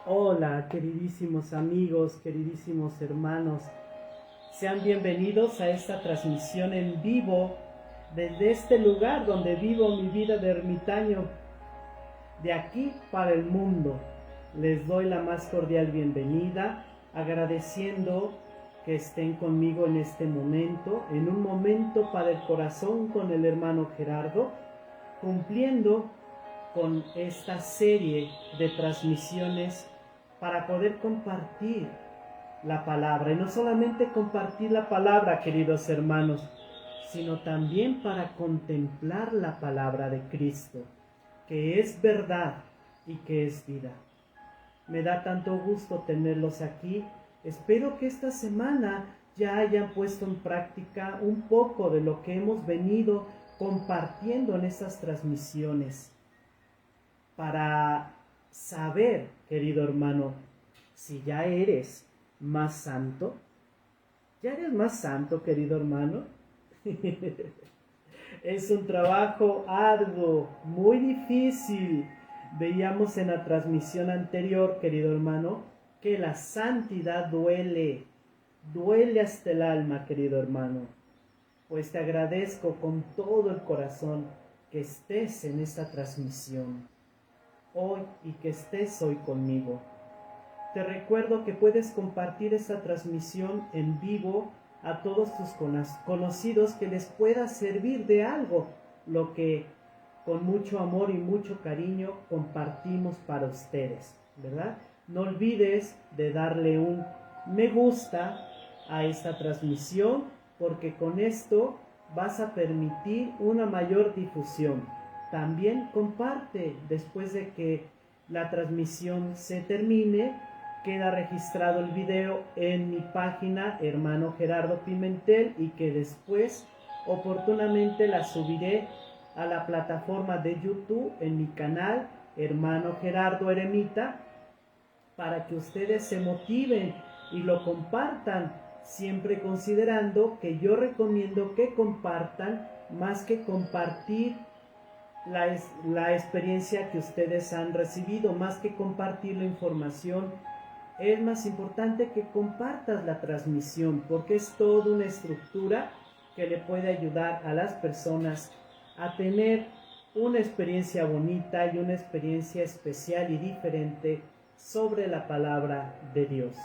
Hola, queridísimos amigos, queridísimos hermanos. Sean bienvenidos a esta transmisión en vivo desde este lugar donde vivo mi vida de ermitaño, de aquí para el mundo. Les doy la más cordial bienvenida, agradeciendo que estén conmigo en este momento, en un momento para el corazón con el hermano Gerardo, cumpliendo con esta serie de transmisiones para poder compartir la palabra. Y no solamente compartir la palabra, queridos hermanos, sino también para contemplar la palabra de Cristo, que es verdad y que es vida. Me da tanto gusto tenerlos aquí. Espero que esta semana ya hayan puesto en práctica un poco de lo que hemos venido compartiendo en estas transmisiones, para saber, querido hermano, si ya eres más santo. ¿Ya eres más santo, querido hermano? Es un trabajo arduo, muy difícil. Veíamos en la transmisión anterior, querido hermano, que la santidad duele, duele hasta el alma, querido hermano. Pues te agradezco con todo el corazón que estés en esta transmisión hoy y que estés hoy conmigo. Te recuerdo que puedes compartir esta transmisión en vivo a todos tus conocidos que les pueda servir de algo lo que con mucho amor y mucho cariño compartimos para ustedes, ¿verdad? No olvides de darle un me gusta a esta transmisión, porque con esto vas a permitir una mayor difusión. También comparte después de que la transmisión se termine. Queda registrado el video en mi página Hermano Gerardo Pimentel, y que después oportunamente la subiré a la plataforma de YouTube en mi canal Hermano Gerardo Eremita, para que ustedes se motiven y lo compartan, siempre considerando que yo recomiendo que compartan más que compartir la experiencia que ustedes han recibido, más que compartir la información. Es más importante que compartas la transmisión, porque es toda una estructura que le puede ayudar a las personas a tener una experiencia bonita y una experiencia especial y diferente sobre la palabra de Dios.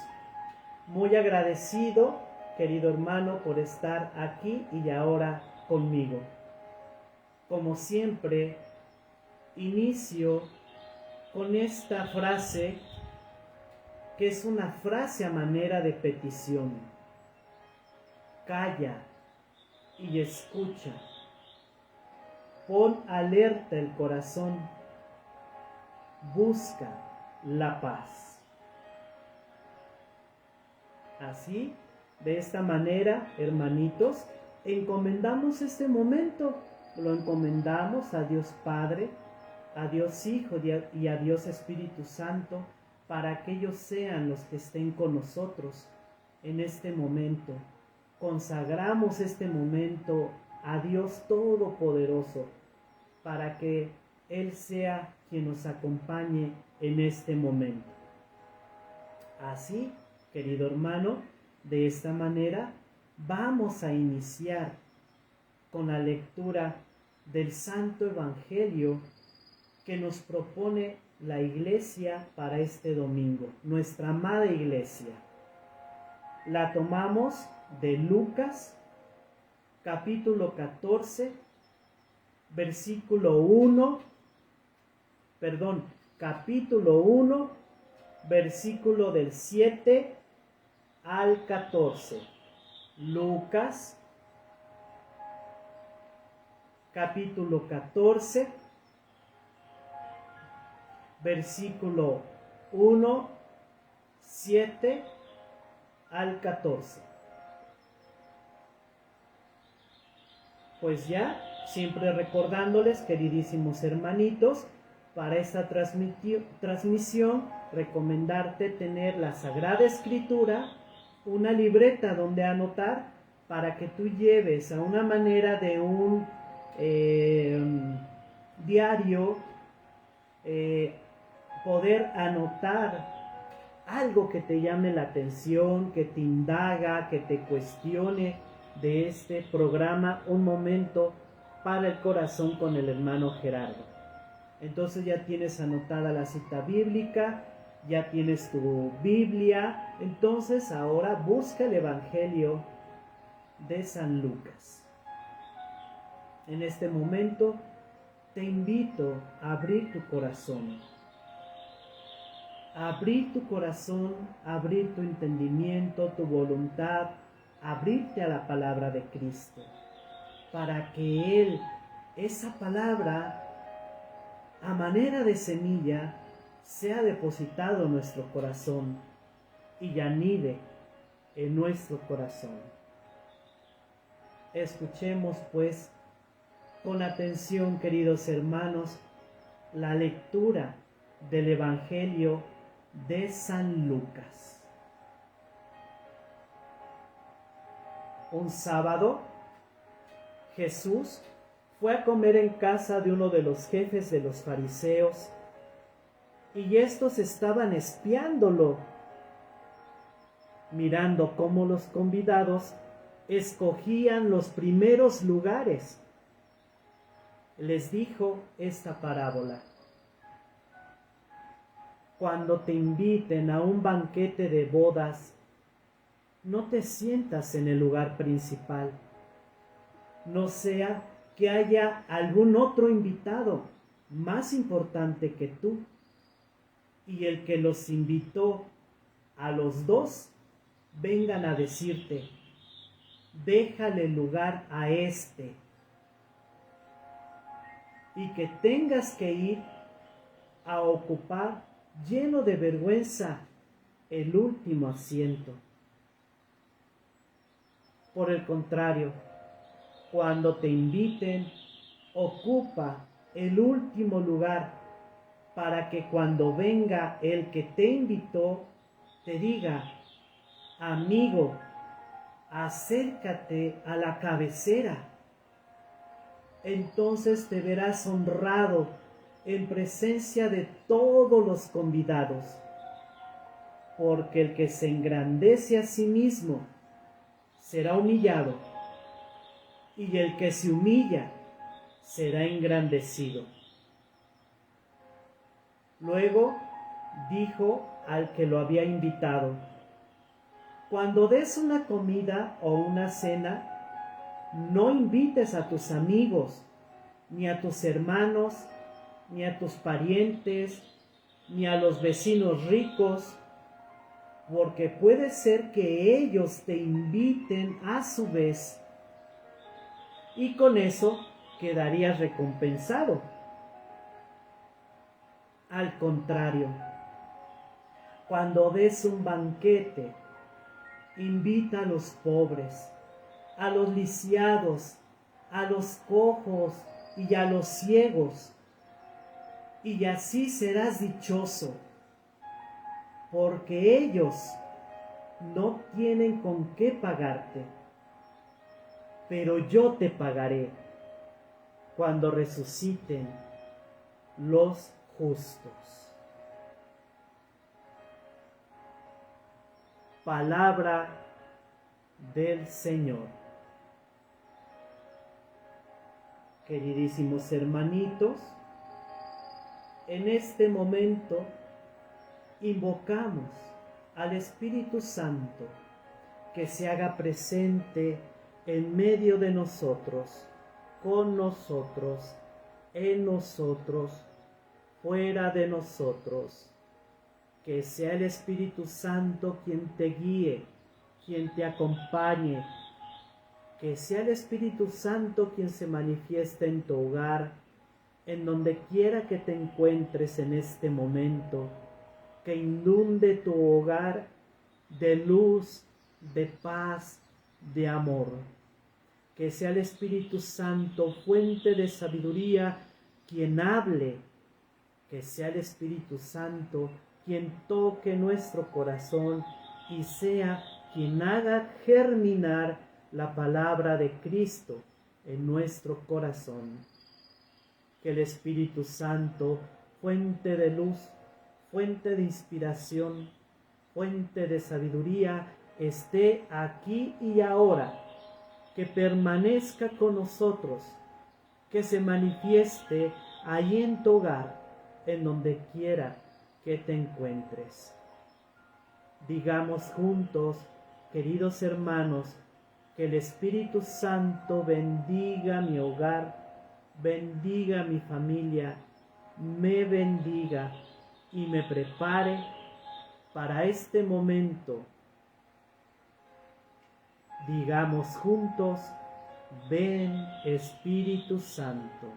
Muy agradecido, querido hermano, por estar aquí y ahora conmigo. Como siempre, inicio con esta frase, que es una frase a manera de petición. Calla y escucha. Pon alerta el corazón. Busca la paz. Así, de esta manera, hermanitos, encomendamos este momento. Lo encomendamos a Dios Padre, a Dios Hijo y a Dios Espíritu Santo, para que ellos sean los que estén con nosotros en este momento. Consagramos este momento a Dios Todopoderoso, para que Él sea quien nos acompañe en este momento. Así, querido hermano, de esta manera vamos a iniciar con la lectura del Santo Evangelio que nos propone la Iglesia para este domingo, nuestra amada Iglesia. La tomamos de Lucas, capítulo 14, capítulo 1, versículo del 7 al 14. Lucas, capítulo 14, versículo 1, 7 al 14. Pues ya, siempre recordándoles, queridísimos hermanitos, para esta transmisión, recomendarte tener la Sagrada Escritura, una libreta donde anotar, para que tú lleves a una manera de un diario, poder anotar algo que te llame la atención, que te indaga, que te cuestione de este programa, Un Momento para el Corazón con el hermano Gerardo. Entonces ya tienes anotada la cita bíblica, ya tienes tu Biblia, entonces ahora busca el Evangelio de San Lucas. En este momento te invito a abrir tu corazón, a abrir tu corazón, a abrir tu entendimiento, tu voluntad, a abrirte a la palabra de Cristo, para que Él, esa palabra, a manera de semilla, sea depositado en nuestro corazón y anide en nuestro corazón. Escuchemos pues con atención, queridos hermanos, la lectura del Evangelio de San Lucas. Un sábado, Jesús fue a comer en casa de uno de los jefes de los fariseos, y estos estaban espiándolo, mirando cómo los convidados escogían los primeros lugares. Les dijo esta parábola: cuando te inviten a un banquete de bodas, no te sientas en el lugar principal, no sea que haya algún otro invitado más importante que tú, y el que los invitó a los dos vengan a decirte: déjale lugar a este, y que tengas que ir a ocupar, lleno de vergüenza, el último asiento. Por el contrario, cuando te inviten, ocupa el último lugar, para que cuando venga el que te invitó, te diga: amigo, acércate a la cabecera. Entonces te verás honrado en presencia de todos los convidados, porque el que se engrandece a sí mismo será humillado, y el que se humilla será engrandecido. Luego dijo al que lo había invitado: cuando des una comida o una cena, no invites a tus amigos, ni a tus hermanos, ni a tus parientes, ni a los vecinos ricos, porque puede ser que ellos te inviten a su vez, y con eso quedarías recompensado. Al contrario, cuando des un banquete, invita a los pobres, a los lisiados, a los cojos y a los ciegos, y así serás dichoso, porque ellos no tienen con qué pagarte, pero yo te pagaré cuando resuciten los justos. Palabra del Señor. Queridísimos hermanitos, en este momento invocamos al Espíritu Santo que se haga presente en medio de nosotros, con nosotros, en nosotros, fuera de nosotros. Que sea el Espíritu Santo quien te guíe, quien te acompañe. Que sea el Espíritu Santo quien se manifieste en tu hogar, en donde quiera que te encuentres en este momento. Que inunde tu hogar de luz, de paz, de amor. Que sea el Espíritu Santo, fuente de sabiduría, quien hable. Que sea el Espíritu Santo quien toque nuestro corazón y sea quien haga germinar la palabra de Cristo en nuestro corazón. Que el Espíritu Santo, fuente de luz, fuente de inspiración, fuente de sabiduría, esté aquí y ahora, que permanezca con nosotros, que se manifieste ahí en tu hogar, en donde quiera que te encuentres. Digamos juntos, queridos hermanos, que el Espíritu Santo bendiga mi hogar, bendiga mi familia, me bendiga y me prepare para este momento. Digamos juntos, ven Espíritu Santo,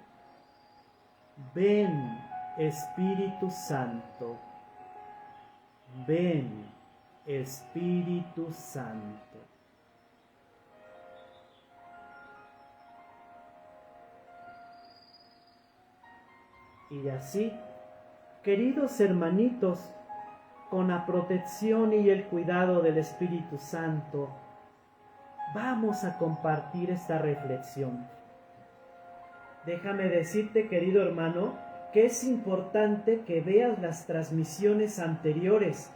ven Espíritu Santo, ven Espíritu Santo. Y así, queridos hermanitos, con la protección y el cuidado del Espíritu Santo, vamos a compartir esta reflexión. Déjame decirte, querido hermano, que es importante que veas las transmisiones anteriores,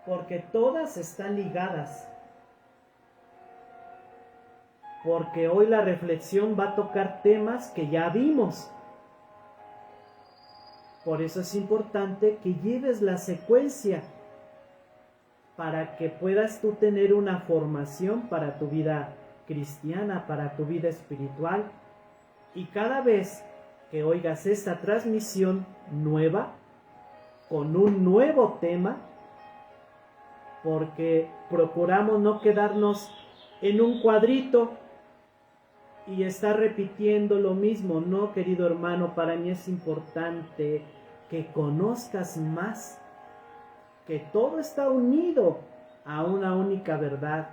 porque todas están ligadas. Porque hoy la reflexión va a tocar temas que ya vimos. Por eso es importante que lleves la secuencia para que puedas tú tener una formación para tu vida cristiana, para tu vida espiritual. Y cada vez que oigas esta transmisión nueva, con un nuevo tema, porque procuramos no quedarnos en un cuadrito y estar repitiendo lo mismo. No, querido hermano, para mí es importante que conozcas más, que todo está unido a una única verdad,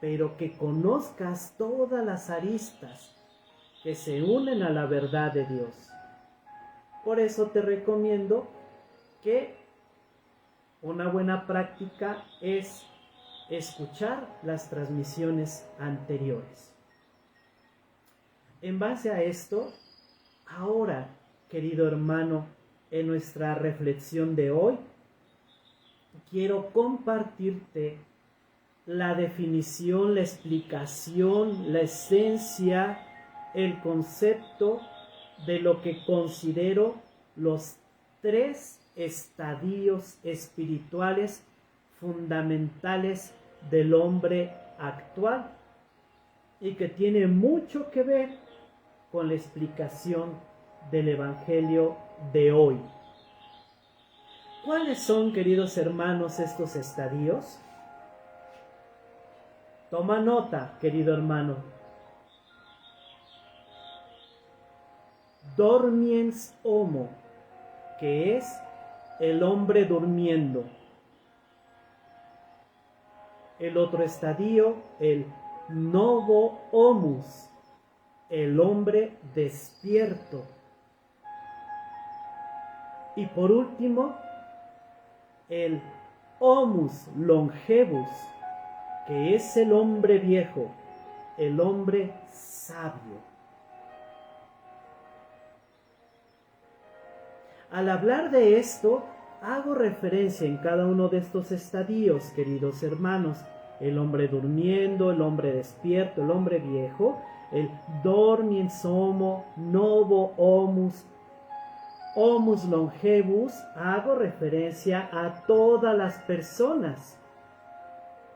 pero que conozcas todas las aristas que se unen a la verdad de Dios. Por eso te recomiendo que una buena práctica es escuchar las transmisiones anteriores. En base a esto, ahora, querido hermano, en nuestra reflexión de hoy, quiero compartirte la definición, la explicación, la esencia, el concepto de lo que considero los 3 estadios espirituales fundamentales del hombre actual y que tiene mucho que ver con la explicación del Evangelio de hoy. ¿Cuáles son, queridos hermanos, estos estadios? Toma nota, querido hermano. Dormiens homo, que es el hombre durmiendo. El otro estadio, el novo homus, el hombre despierto. Y por último, el homus longevus, que es el hombre viejo, el hombre sabio. Al hablar de esto, hago referencia en cada uno de estos estadios, queridos hermanos. El hombre durmiendo, el hombre despierto, el hombre viejo, el dormiens homo, novo homus, homus longevus. Hago referencia a todas las personas,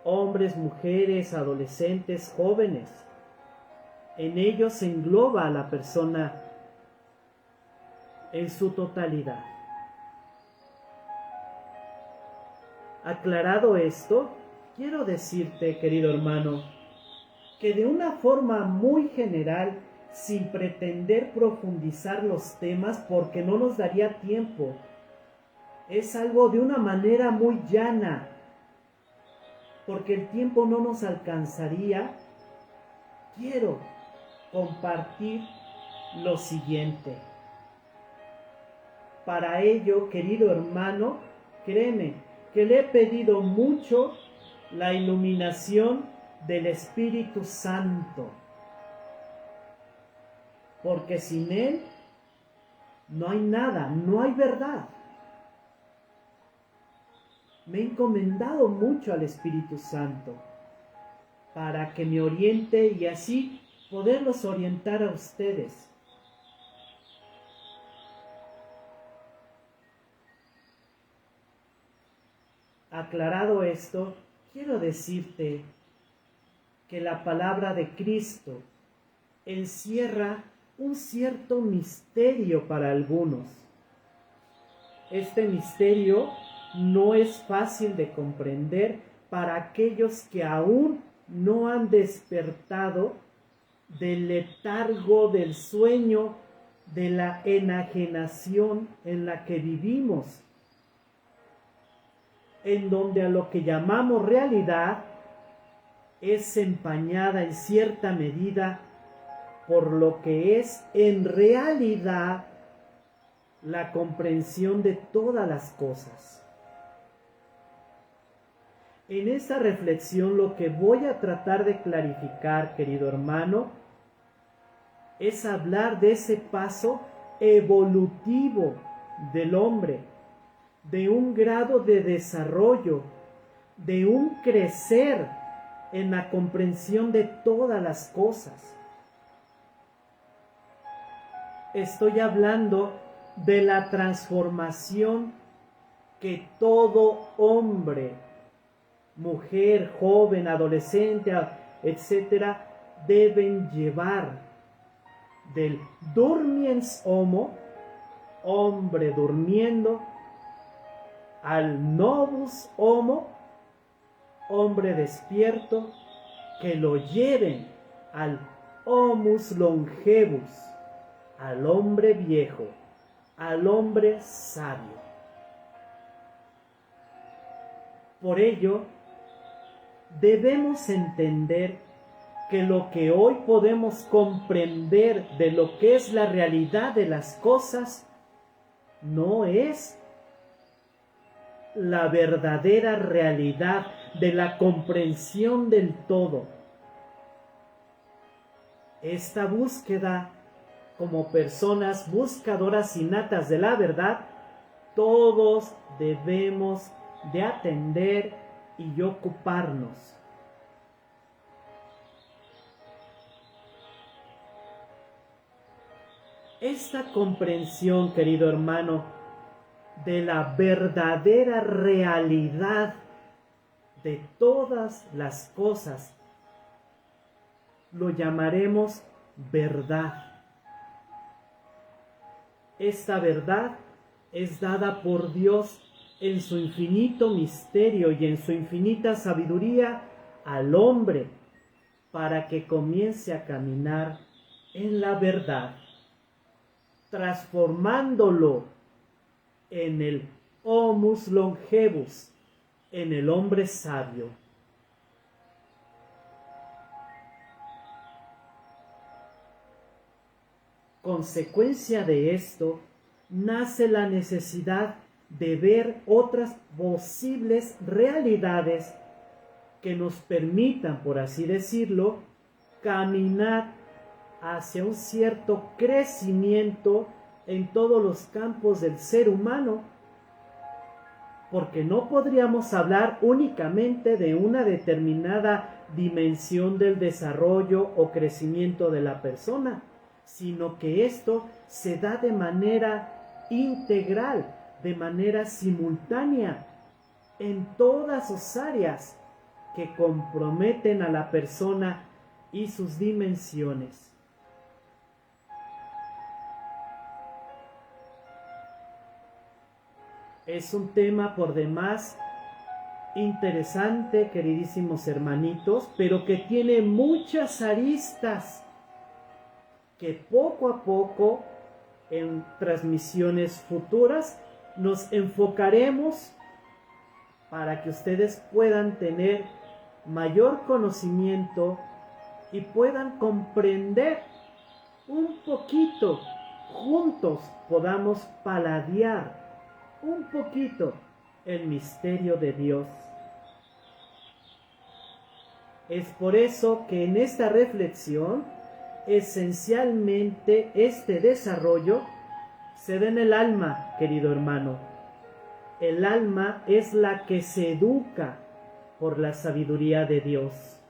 hombres, mujeres, adolescentes, jóvenes. En ellos se engloba a la persona en su totalidad. Aclarado esto, quiero decirte, querido hermano, que de una forma muy general, sin pretender profundizar los temas porque no nos daría tiempo, es algo de una manera muy llana, porque el tiempo no nos alcanzaría, quiero compartir lo siguiente. Para ello, querido hermano, créeme que le he pedido mucho la iluminación del Espíritu Santo, porque sin Él no hay nada, no hay verdad. me he encomendado mucho al Espíritu Santo para que me oriente y así poderlos orientar a ustedes. Aclarado esto, quiero decirte que la palabra de Cristo encierra un cierto misterio para algunos. Este misterio no es fácil de comprender para aquellos que aún no han despertado del letargo, del sueño, de la enajenación en la que vivimos, en donde a lo que llamamos realidad es empañada en cierta medida por lo que es en realidad la comprensión de todas las cosas. En esta reflexión lo que voy a tratar de clarificar, querido hermano, es hablar de ese paso evolutivo del hombre, de un grado de desarrollo, de un crecer en la comprensión de todas las cosas. Estoy hablando de la transformación que todo hombre, mujer, joven, adolescente, etcétera, deben llevar del durmiens homo, hombre durmiendo, al novus homo, hombre despierto, que lo lleven al homus longevus, al hombre viejo, al hombre sabio. Por ello, debemos entender que lo que hoy podemos comprender de lo que es la realidad de las cosas no es la verdadera realidad de la comprensión del todo. Esta búsqueda, como personas buscadoras innatas de la verdad, todos debemos de atender y ocuparnos. Esta comprensión, querido hermano, de la verdadera realidad de todas las cosas, lo llamaremos verdad. Esta verdad es dada por Dios en su infinito misterio y en su infinita sabiduría al hombre para que comience a caminar en la verdad, transformándolo en el homus longevus, en el hombre sabio. Consecuencia de esto, nace la necesidad de ver otras posibles realidades que nos permitan, por así decirlo, caminar hacia un cierto crecimiento en todos los campos del ser humano, porque no podríamos hablar únicamente de una determinada dimensión del desarrollo o crecimiento de la persona, sino que esto se da de manera integral, de manera simultánea, en todas sus áreas que comprometen a la persona y sus dimensiones. Es un tema por demás interesante, queridísimos hermanitos, pero que tiene muchas aristas que poco a poco en transmisiones futuras nos enfocaremos para que ustedes puedan tener mayor conocimiento y puedan comprender un poquito, juntos podamos paladear un poquito el misterio de Dios. Es por eso que en esta reflexión, esencialmente este desarrollo se da en el alma, querido hermano. El alma es la que se educa por la sabiduría de Dios.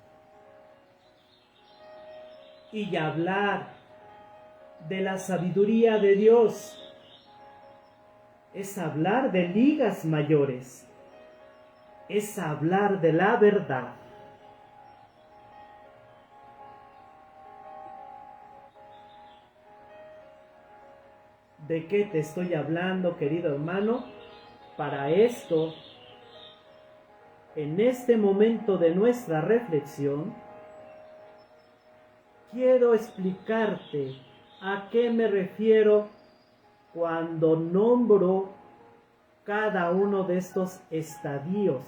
Y hablar de la sabiduría de Dios es hablar de ligas mayores, es hablar de la verdad. ¿De qué te estoy hablando, querido hermano? Para esto, en este momento de nuestra reflexión, quiero explicarte a qué me refiero cuando nombro cada uno de estos estadios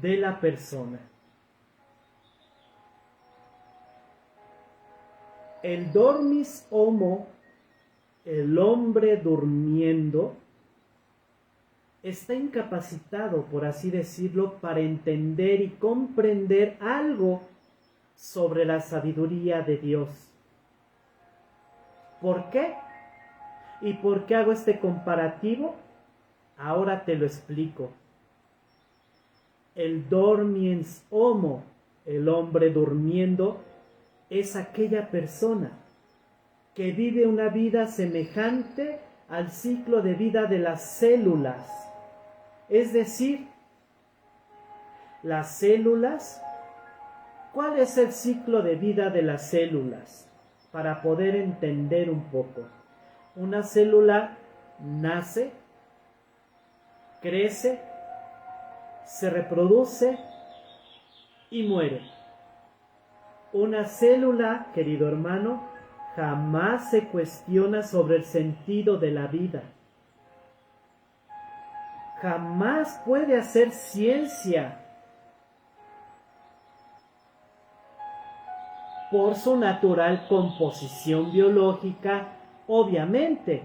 de la persona. El dormis homo, el hombre durmiendo, está incapacitado, por así decirlo, para entender y comprender algo sobre la sabiduría de Dios. ¿Por qué? ¿Y por qué hago este comparativo? Ahora te lo explico. El dormiens homo, el hombre durmiendo, es aquella persona que vive una vida semejante al ciclo de vida de las células. Es decir, las células, ¿cuál es el ciclo de vida de las células? Para poder entender un poco. Una célula nace, crece, se reproduce y muere. Una célula, querido hermano, jamás se cuestiona sobre el sentido de la vida. Jamás puede hacer ciencia por su natural composición biológica, obviamente.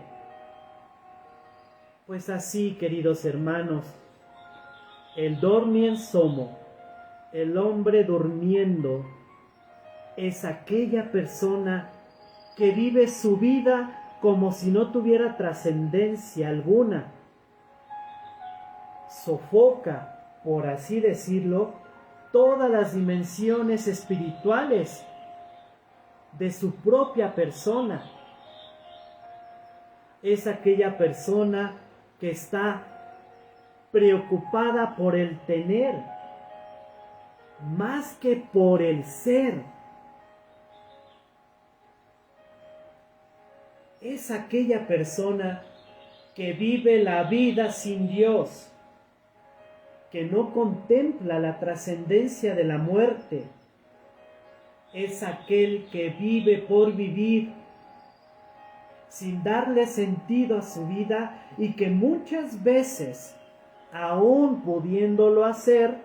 Pues así, queridos hermanos, el dormiens homo, el hombre durmiendo, es aquella persona que vive su vida como si no tuviera trascendencia alguna. Sofoca, por así decirlo, todas las dimensiones espirituales de su propia persona. Es aquella persona que está preocupada por el tener, más que por el ser. Es aquella persona que vive la vida sin Dios, que no contempla la trascendencia de la muerte. Es aquel que vive por vivir, sin darle sentido a su vida y que muchas veces, aún pudiéndolo hacer,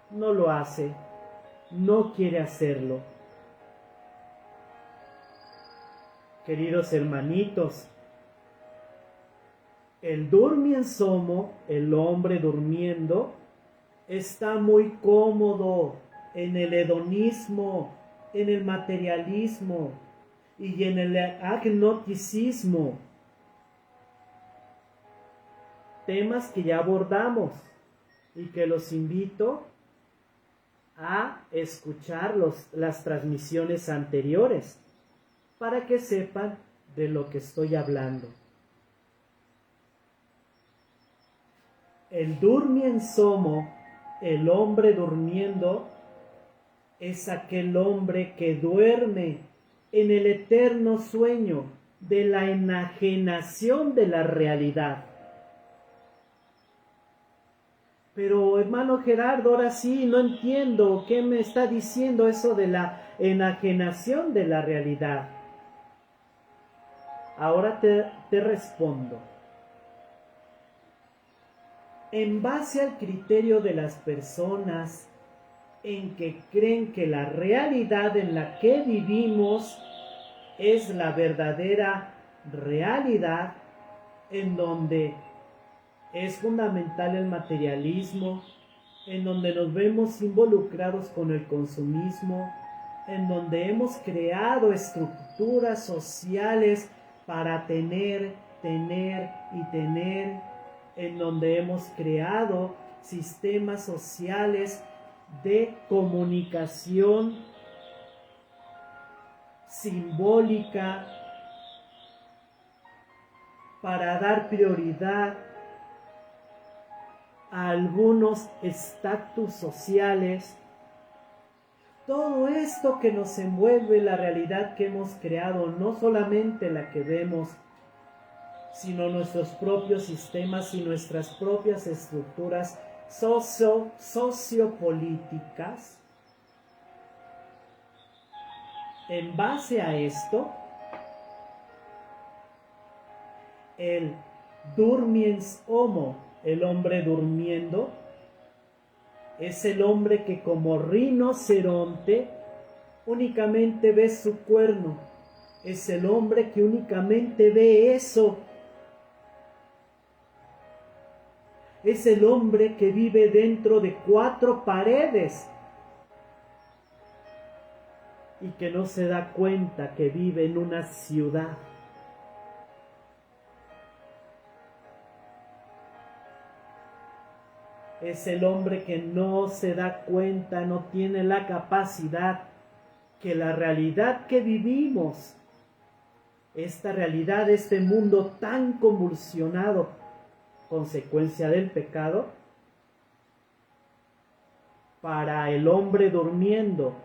no lo hace, no quiere hacerlo. Queridos hermanitos, el dormiens homo, el hombre durmiendo, está muy cómodo en el hedonismo, en el materialismo y en el agnosticismo. Temas que ya abordamos y que los invito a escuchar las transmisiones anteriores para que sepan de lo que estoy hablando. El dormiens homo, el hombre durmiendo, es aquel hombre que duerme en el eterno sueño de la enajenación de la realidad. Pero hermano Gerardo, ahora sí, no entiendo qué me está diciendo eso de la enajenación de la realidad. Ahora te respondo. En base al criterio de las personas en que creen que la realidad en la que vivimos es la verdadera realidad, en donde es fundamental el materialismo, en donde nos vemos involucrados con el consumismo, en donde hemos creado estructuras sociales para tener tener y tener, en donde hemos creado sistemas sociales de comunicación simbólica para dar prioridad a algunos estatus sociales. Todo esto que nos envuelve, la realidad que hemos creado, no solamente la que vemos, sino nuestros propios sistemas y nuestras propias estructuras sociopolíticas. En base a esto, el durmiens homo, el hombre durmiendo, es el hombre que como rinoceronte únicamente ve su cuerno. Es el hombre que únicamente ve eso. Es el hombre que vive dentro de 4 paredes y que no se da cuenta que vive en una ciudad. Es el hombre que no se da cuenta, no tiene la capacidad que la realidad que vivimos, esta realidad, este mundo tan convulsionado, consecuencia del pecado, para el hombre durmiendo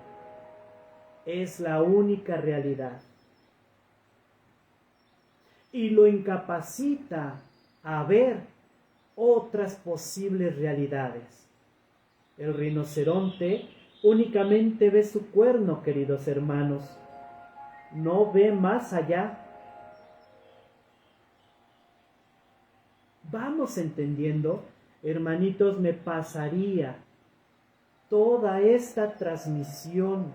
es la única realidad. Y lo incapacita a ver otras posibles realidades. El rinoceronte únicamente ve su cuerno, queridos hermanos. No ve más allá. Vamos entendiendo, hermanitos, me pasaría toda esta transmisión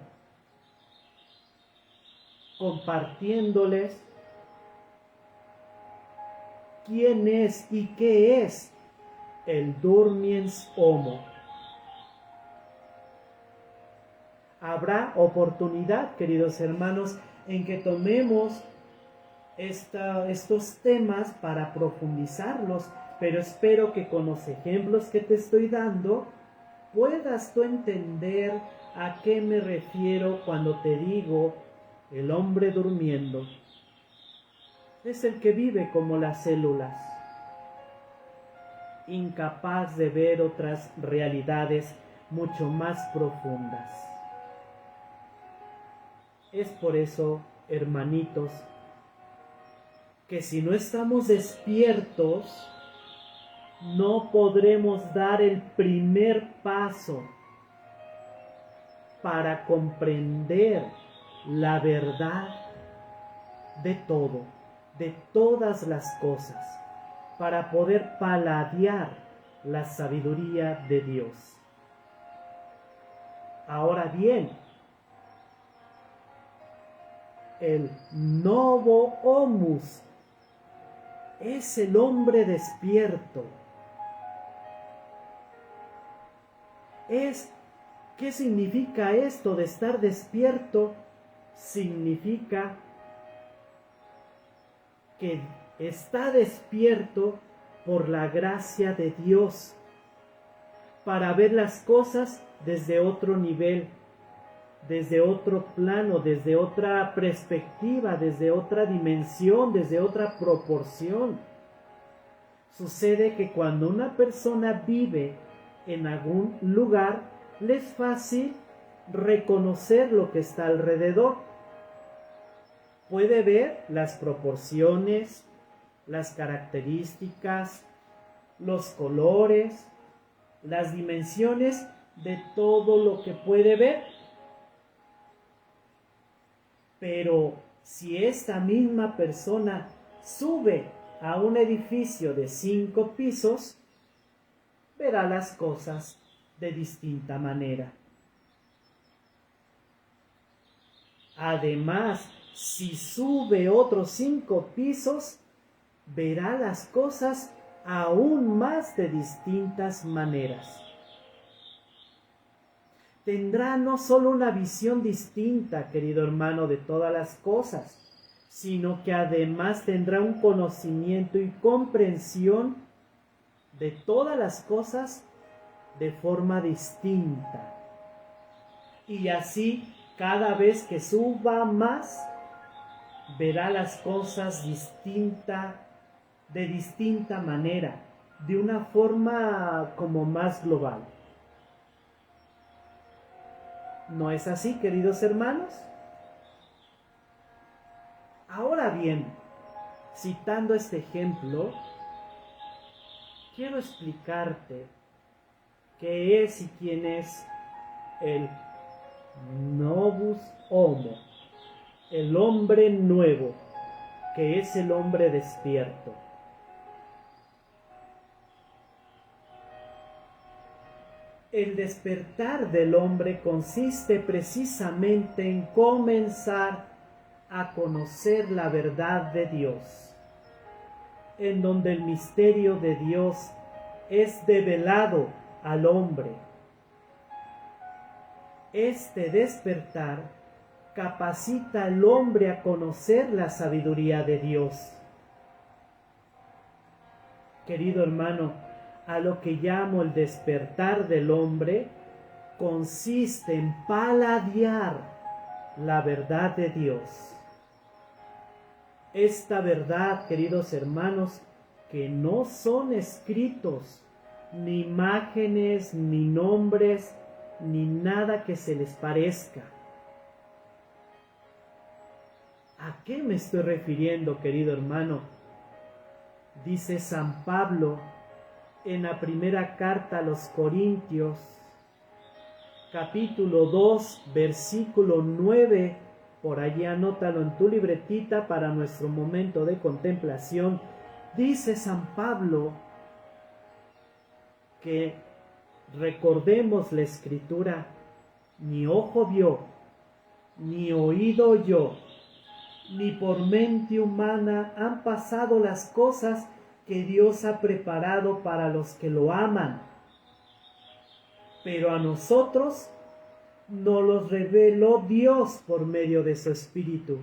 compartiéndoles quién es y qué es el durmiens homo. Habrá oportunidad, queridos hermanos, en que tomemos estos temas para profundizarlos, pero espero que con los ejemplos que te estoy dando puedas tú entender a qué me refiero cuando te digo el hombre durmiendo. Es el que vive como las células, incapaz de ver otras realidades mucho más profundas. Es por eso, hermanitos, que si no estamos despiertos, no podremos dar el primer paso para comprender la verdad de todo, de todas las cosas, para poder paladear la sabiduría de Dios. Ahora bien, el novo homus es el hombre despierto. ¿Qué significa esto de estar despierto? Significa que está despierto por la gracia de Dios para ver las cosas desde otro nivel, desde otro plano, desde otra perspectiva, desde otra dimensión, desde otra proporción. Sucede que cuando una persona vive en algún lugar, le es fácil reconocer lo que está alrededor. Puede ver las proporciones, las características, los colores, las dimensiones de todo lo que puede ver. Pero si esta misma persona sube a un edificio de 5 pisos, verá las cosas de distinta manera. Además, si sube otros 5 pisos, verá las cosas aún más de distintas maneras. Tendrá no solo una visión distinta, querido hermano, de todas las cosas, sino que además tendrá un conocimiento y comprensión de todas las cosas de forma distinta. Y así, cada vez que suba más, verá las cosas de distinta manera, de una forma como más global. ¿No es así, queridos hermanos? Ahora bien, citando este ejemplo, quiero explicarte qué es y quién es el Novus Homo, el hombre nuevo, que es el hombre despierto. El despertar del hombre consiste precisamente en comenzar a conocer la verdad de Dios, en donde el misterio de Dios es develado al hombre. Este despertar capacita al hombre a conocer la sabiduría de Dios. Querido hermano, a lo que llamo el despertar del hombre consiste en paladear la verdad de Dios. Esta verdad, queridos hermanos, que no son escritos, ni imágenes, ni nombres, ni nada que se les parezca. ¿A qué me estoy refiriendo, querido hermano? Dice San Pablo en la primera carta a los Corintios, capítulo 2, versículo 9, por allí anótalo en tu libretita para nuestro momento de contemplación. Dice San Pablo que recordemos la escritura: ni ojo vio, ni oído oyó, ni por mente humana han pasado las cosas que Dios ha preparado para los que lo aman. Pero a nosotros nos los reveló Dios por medio de su Espíritu.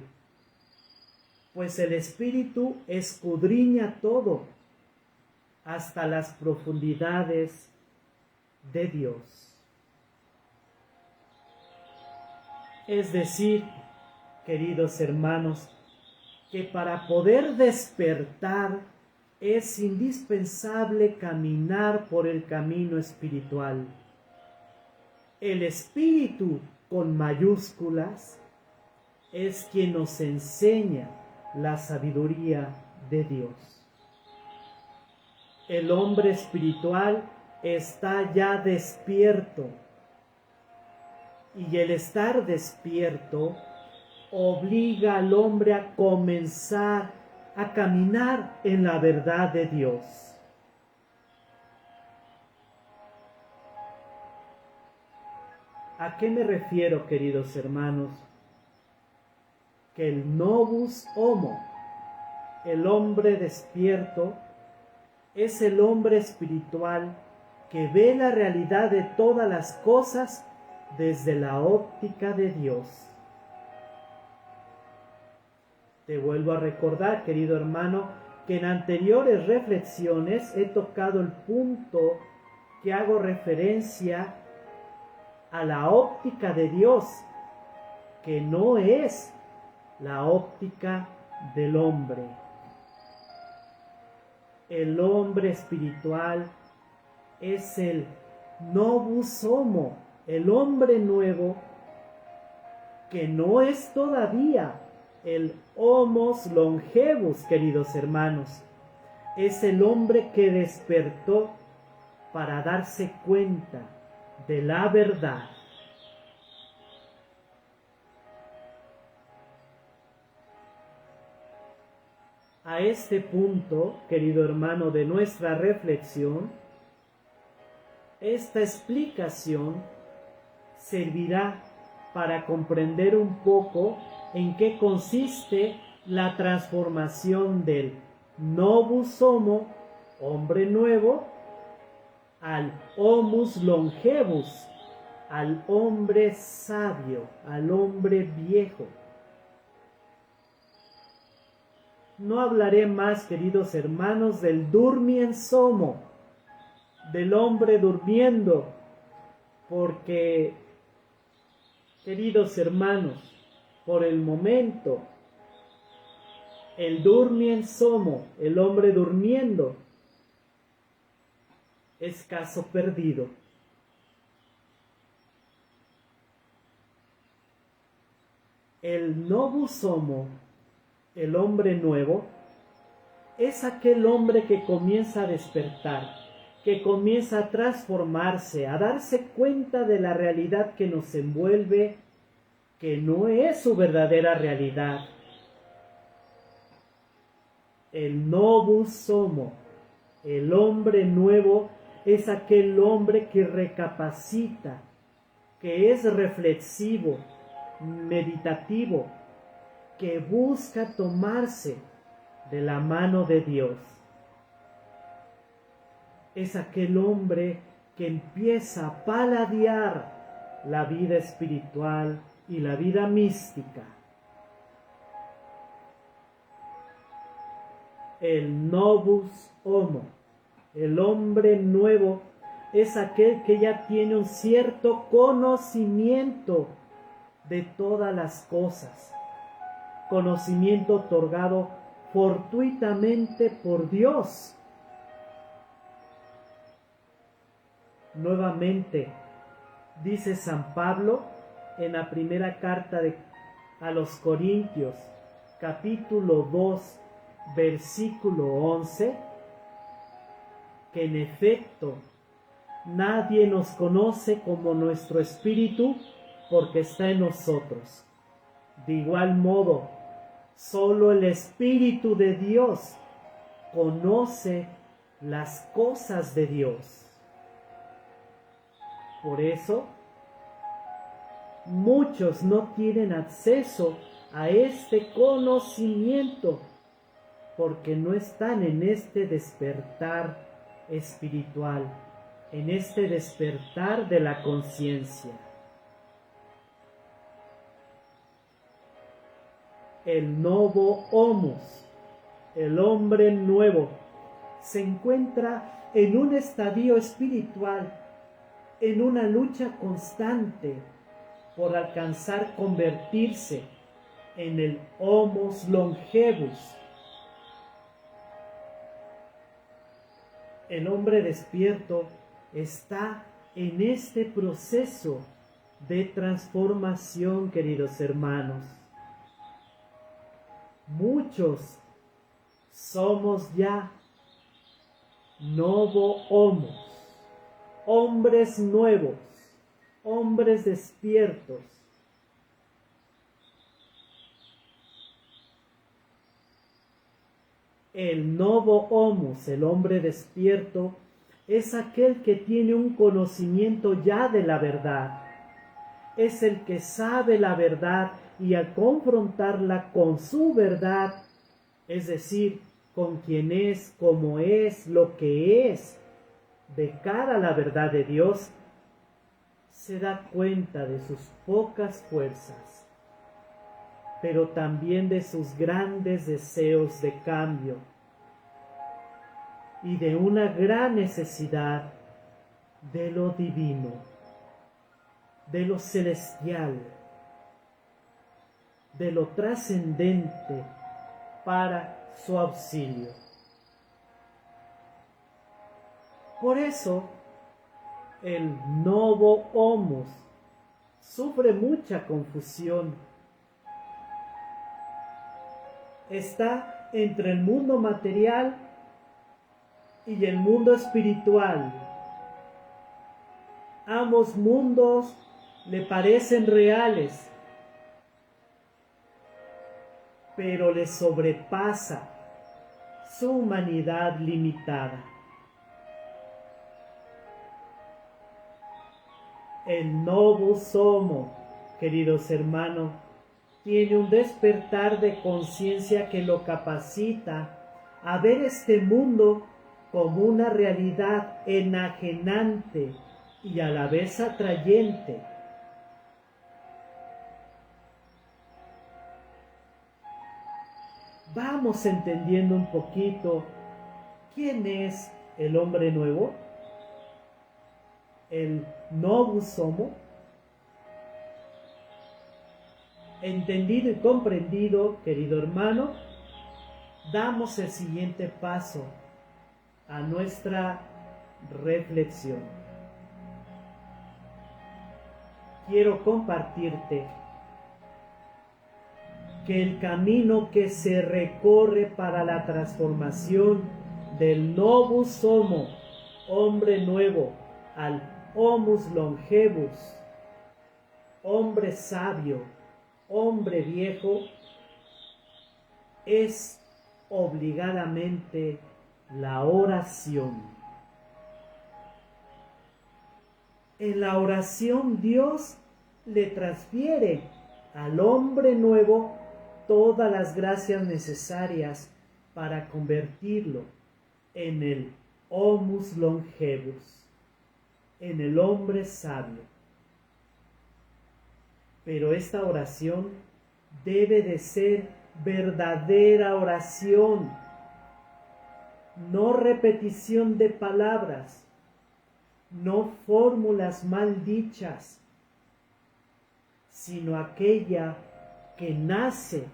Pues el Espíritu escudriña todo, hasta las profundidades de Dios. Es decir, queridos hermanos, que para poder despertar es indispensable caminar por el camino espiritual. El Espíritu, con mayúsculas, es quien nos enseña la sabiduría de Dios. El hombre espiritual está ya despierto, y el estar despierto obliga al hombre a comenzar a caminar en la verdad de Dios. ¿A qué me refiero, queridos hermanos? Que el Novus Homo, el hombre despierto, es el hombre espiritual que ve la realidad de todas las cosas desde la óptica de Dios. Te vuelvo a recordar, querido hermano, que en anteriores reflexiones he tocado el punto que hago referencia a la óptica de Dios, que no es la óptica del hombre. El hombre espiritual es el Novus Homo, el hombre nuevo, que no es todavía el Homos Longevus, queridos hermanos. Es el hombre que despertó para darse cuenta de la verdad. A este punto, querido hermano, de nuestra reflexión, esta explicación servirá para comprender un poco en qué consiste la transformación del Novus Homo, hombre nuevo, al Homus Longevus, al hombre sabio, al hombre viejo. No hablaré más, queridos hermanos, del durmiensomo, del hombre durmiendo, porque, queridos hermanos, por el momento, el durmiensomo, el hombre durmiendo, es caso perdido. El novus homo, el hombre nuevo, es aquel hombre que comienza a despertar, que comienza a transformarse, a darse cuenta de la realidad que nos envuelve, que no es su verdadera realidad. El novus homo, el hombre nuevo, es aquel hombre que recapacita, que es reflexivo, meditativo, que busca tomarse de la mano de Dios. Es aquel hombre que empieza a paladear la vida espiritual y la vida mística. El novus homo, el hombre nuevo, es aquel que ya tiene un cierto conocimiento de todas las cosas, conocimiento otorgado fortuitamente por Dios. Nuevamente, dice San Pablo en la primera carta a los Corintios, capítulo 2, versículo 11, que en efecto nadie nos conoce como nuestro espíritu, porque está en nosotros. De igual modo, solo el Espíritu de Dios conoce las cosas de Dios. Por eso, muchos no tienen acceso a este conocimiento, porque no están en este despertar espiritual, en este despertar de la conciencia. El novo homus, el hombre nuevo, se encuentra en un estadio espiritual, en una lucha constante por alcanzar convertirse en el homus longevus. El hombre despierto está en este proceso de transformación, queridos hermanos. Muchos somos ya novo homus, hombres nuevos, hombres despiertos. El novo homus, el hombre despierto, es aquel que tiene un conocimiento ya de la verdad. Es el que sabe la verdad y al confrontarla con su verdad, es decir, con quien es, cómo es, lo que es, de cara a la verdad de Dios, se da cuenta de sus pocas fuerzas, pero también de sus grandes deseos de cambio y de una gran necesidad de lo divino, de lo celestial, de lo trascendente para su auxilio. Por eso, el novo homus sufre mucha confusión. Está entre el mundo material y el mundo espiritual. Ambos mundos le parecen reales, pero le sobrepasa su humanidad limitada. El novus homo, queridos hermanos, tiene un despertar de conciencia que lo capacita a ver este mundo como una realidad enajenante y a la vez atrayente. vamos entendiendo un poquito quién es el hombre nuevo, el novus homo. Entendido y comprendido, querido hermano, damos el siguiente paso a nuestra reflexión. Quiero compartirte que el camino que se recorre para la transformación del novus homo, hombre nuevo, al homus longevus, hombre sabio, hombre viejo, es obligadamente la oración. En la oración Dios le transfiere al hombre nuevo todas las gracias necesarias para convertirlo en el homus longevus, en el hombre sabio. Pero esta oración debe de ser verdadera oración, no repetición de palabras, no fórmulas mal dichas, sino aquella que nace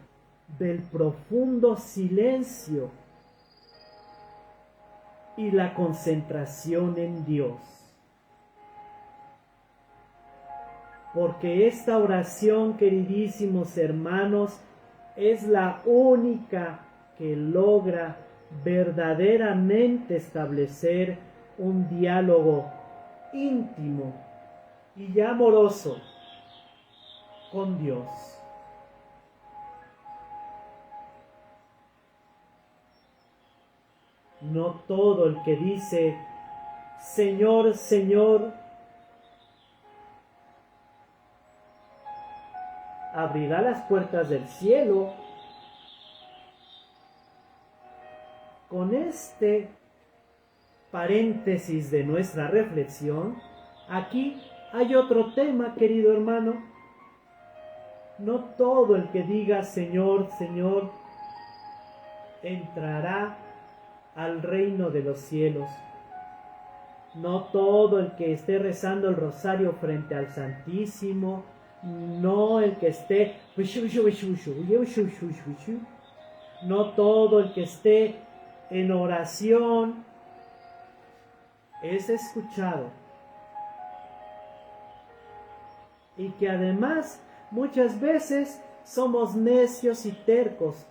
del profundo silencio y la concentración en Dios. Porque esta oración, queridísimos hermanos, es la única que logra verdaderamente establecer un diálogo íntimo y amoroso con Dios. No todo el que dice Señor, Señor, abrirá las puertas del cielo. Con este paréntesis de nuestra reflexión, aquí hay otro tema, querido hermano. No todo el que diga Señor, Señor, entrará al reino de los cielos. No todo el que esté rezando el rosario frente al Santísimo, no el que esté, no todo el que esté en oración es escuchado. Y que además muchas veces somos necios y tercos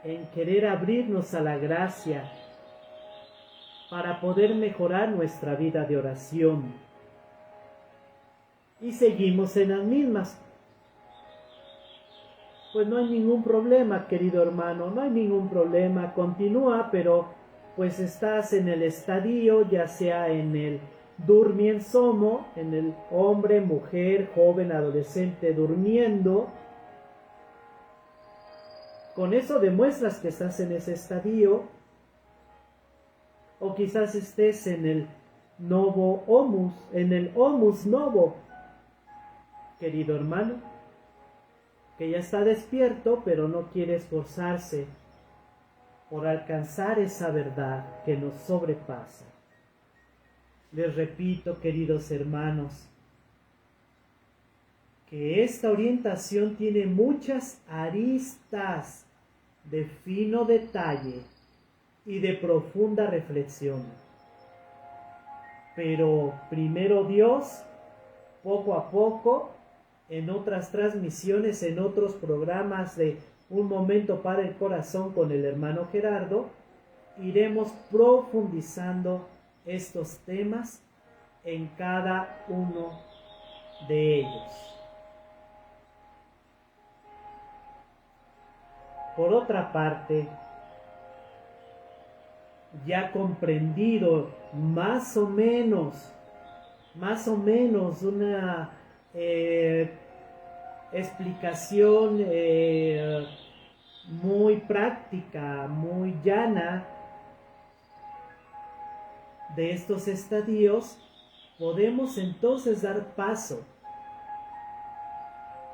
en querer abrirnos a la gracia para poder mejorar nuestra vida de oración. Y seguimos en las mismas. Pues no hay ningún problema, querido hermano, no hay ningún problema, continúa, pero pues estás en el estadio, ya sea en el durmiensomo, en el hombre, mujer, joven, adolescente durmiendo. Con eso demuestras que estás en ese estadio, o quizás estés en el novo homus, en el homus novo, querido hermano, que ya está despierto, pero no quiere esforzarse por alcanzar esa verdad que nos sobrepasa. Les repito, queridos hermanos, que esta orientación tiene muchas aristas de fino detalle y de profunda reflexión. Pero primero Dios, poco a poco, en otras transmisiones, en otros programas de Un Momento para el Corazón con el hermano Gerardo, iremos profundizando estos temas en cada uno de ellos. Por otra parte, ya comprendido más o menos una explicación muy práctica, muy llana de estos estadios, podemos entonces dar paso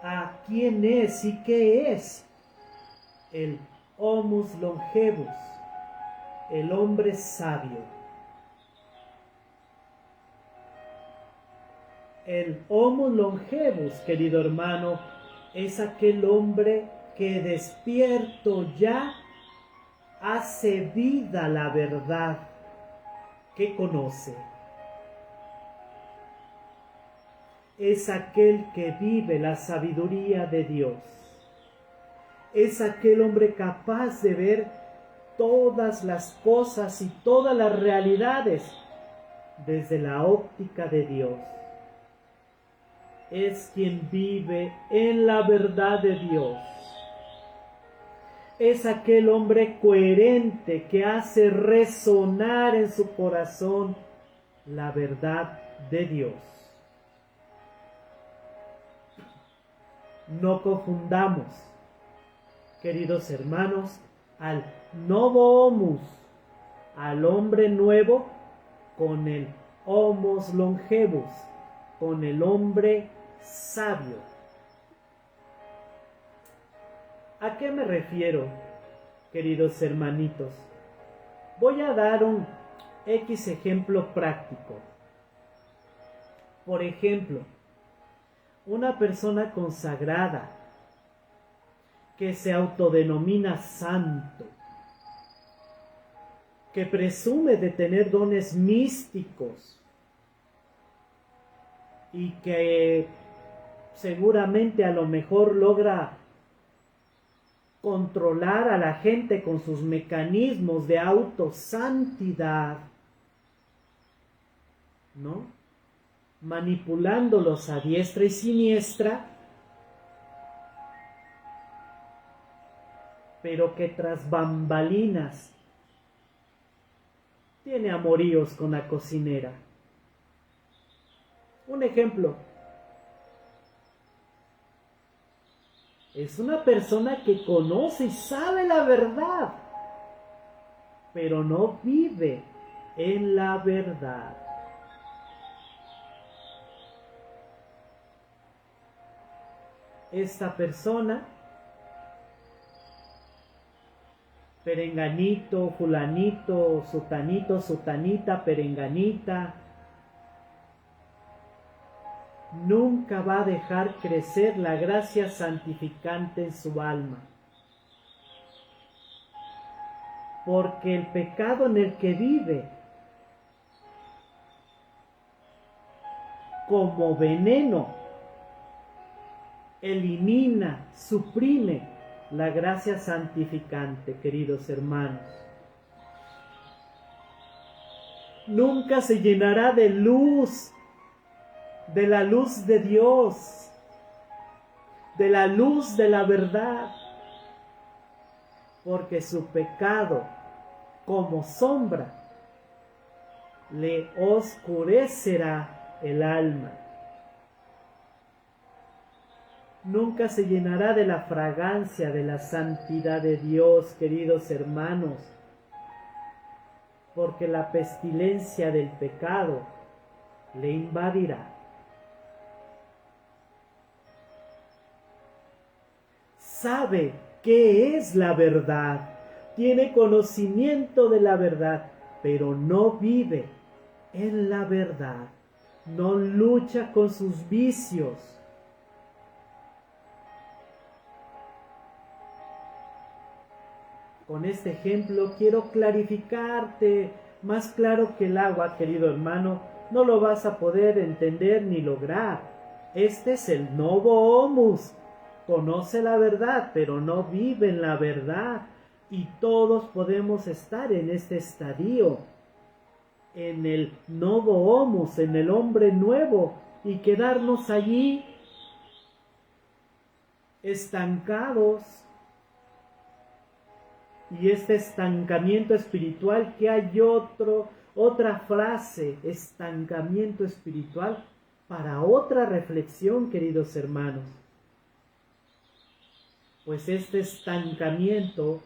a quién es y qué es el homus longevus, el hombre sabio. El homus longevus, querido hermano, es aquel hombre que despierto ya hace vida la verdad que conoce. Es aquel que vive la sabiduría de Dios. Es aquel hombre capaz de ver todas las cosas y todas las realidades desde la óptica de Dios. Es quien vive en la verdad de Dios. Es aquel hombre coherente que hace resonar en su corazón la verdad de Dios. No confundamos, queridos hermanos, al novo homus, al hombre nuevo, con el homus longevus, con el hombre sabio. ¿A qué me refiero, queridos hermanitos? Voy a dar un X ejemplo práctico. Por ejemplo, una persona consagrada que se autodenomina santo, que presume de tener dones místicos y que seguramente a lo mejor logra controlar a la gente con sus mecanismos de autosantidad, ¿no? Manipulándolos a diestra y siniestra, pero que tras bambalinas tiene amoríos con la cocinera. Un ejemplo. Es una persona que conoce y sabe la verdad, pero no vive en la verdad. Esta persona, perenganito, fulanito, sutanito, sutanita, perenganita, nunca va a dejar crecer la gracia santificante en su alma. Porque el pecado en el que vive, como veneno, elimina, suprime la gracia santificante, queridos hermanos. Nunca se llenará de luz, de la luz de Dios, de la luz de la verdad, porque su pecado, como sombra, le oscurecerá el alma. Nunca se llenará de la fragancia de la santidad de Dios, queridos hermanos, porque la pestilencia del pecado le invadirá. Sabe qué es la verdad, tiene conocimiento de la verdad, pero no vive en la verdad, no lucha con sus vicios. Con este ejemplo quiero clarificarte, más claro que el agua, querido hermano, no lo vas a poder entender ni lograr. Este es el novo homus. Conoce la verdad, pero no vive en la verdad. Y todos podemos estar en este estadio, en el novo homus, en el hombre nuevo, y quedarnos allí estancados. Y este estancamiento espiritual, que hay otra frase, estancamiento espiritual, para otra reflexión, queridos hermanos. Pues este estancamiento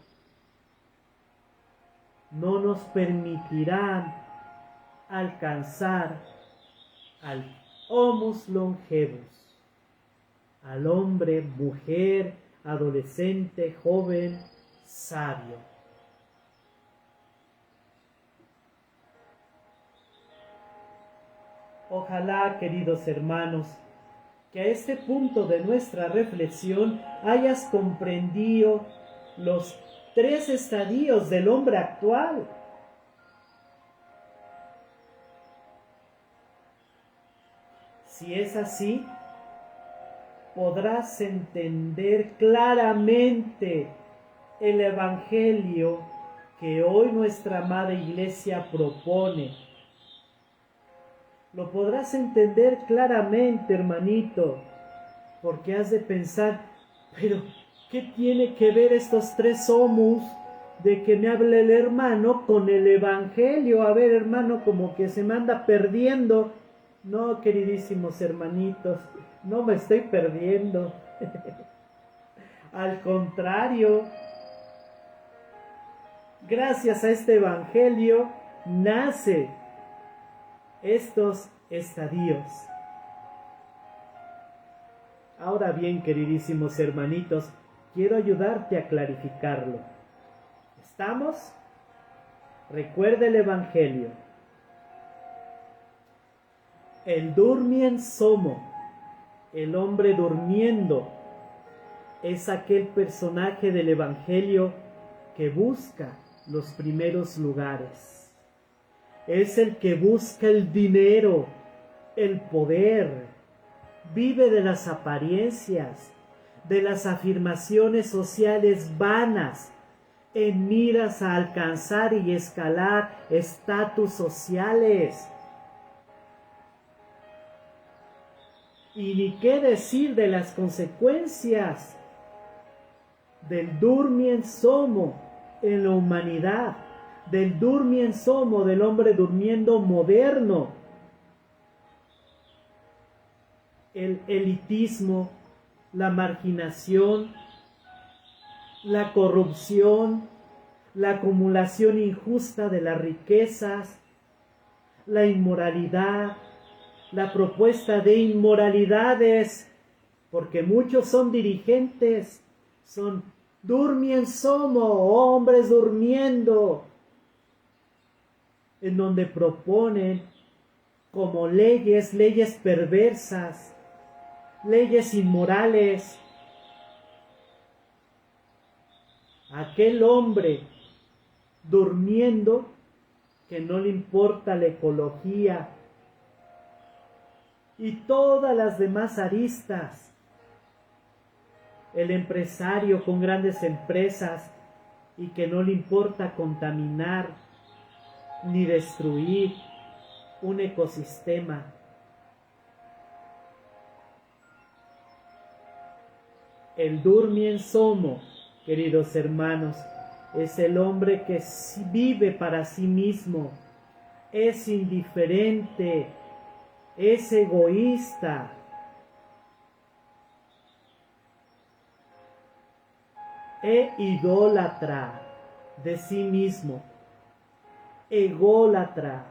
no nos permitirá alcanzar al homus longevus, al hombre, mujer, adolescente, joven, sabio. Ojalá, queridos hermanos, que a este punto de nuestra reflexión hayas comprendido los 3 estadios del hombre actual. Si es así, podrás entender claramente el Evangelio que hoy nuestra amada Iglesia propone. Lo podrás entender claramente, hermanito, porque has de pensar, pero ¿qué tiene que ver estos 3 homus de que me hable el hermano con el Evangelio? A ver, hermano, como que se me anda perdiendo. No, queridísimos hermanitos, no me estoy perdiendo. Al contrario, gracias a este Evangelio nace estos estadios. Ahora bien, queridísimos hermanitos, quiero ayudarte a clarificarlo. ¿Estamos? Recuerda el Evangelio. El durmien somo, el hombre durmiendo, es aquel personaje del Evangelio que busca los primeros lugares. Es el que busca el dinero, el poder, vive de las apariencias, de las afirmaciones sociales vanas, en miras a alcanzar y escalar estatus sociales. Y ni qué decir de las consecuencias del durmien somo en la humanidad, del durmien somo del hombre durmiendo moderno. El elitismo, la marginación, la corrupción, la acumulación injusta de las riquezas, la inmoralidad, la propuesta de inmoralidades, porque muchos son dirigentes, son durmien somo, hombres durmiendo, en donde proponen como leyes perversas, leyes inmorales. Aquel hombre durmiendo que no le importa la ecología y todas las demás aristas. El empresario con grandes empresas y que no le importa contaminar ni destruir un ecosistema. El durmien somo, queridos hermanos, es el hombre que vive para sí mismo, es indiferente, es egoísta. E idólatra de sí mismo, ególatra.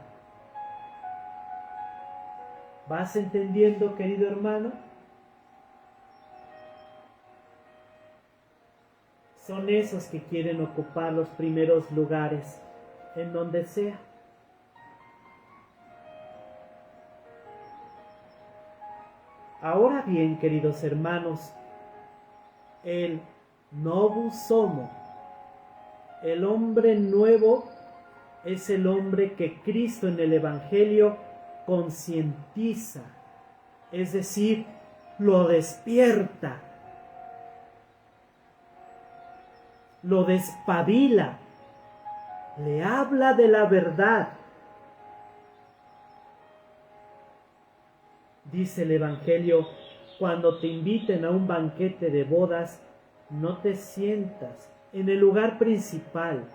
¿Vas entendiendo, querido hermano? Son esos que quieren ocupar los primeros lugares en donde sea. Ahora bien, queridos hermanos, el novus homo, el hombre nuevo, es el hombre que Cristo en el Evangelio concientiza, es decir, lo despierta, lo despabila, le habla de la verdad. Dice el Evangelio, cuando te inviten a un banquete de bodas, no te sientas en el lugar principal,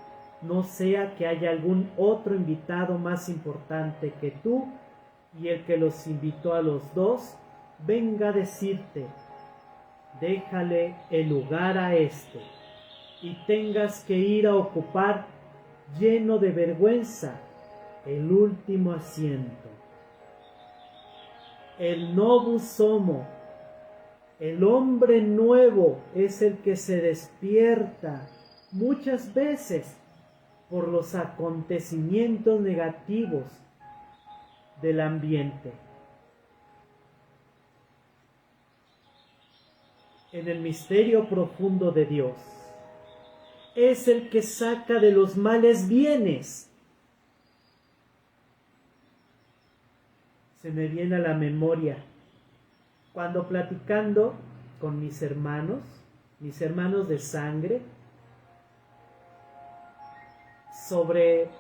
no sea que haya algún otro invitado más importante que tú, y el que los invitó a los dos venga a decirte, déjale el lugar a este, y tengas que ir a ocupar, lleno de vergüenza, el último asiento. El novus homo, el hombre nuevo, es el que se despierta muchas veces por los acontecimientos negativos del ambiente. En el misterio profundo de Dios, es el que saca de los males bienes. Se me viene a la memoria cuando platicando con mis hermanos de sangre, sobre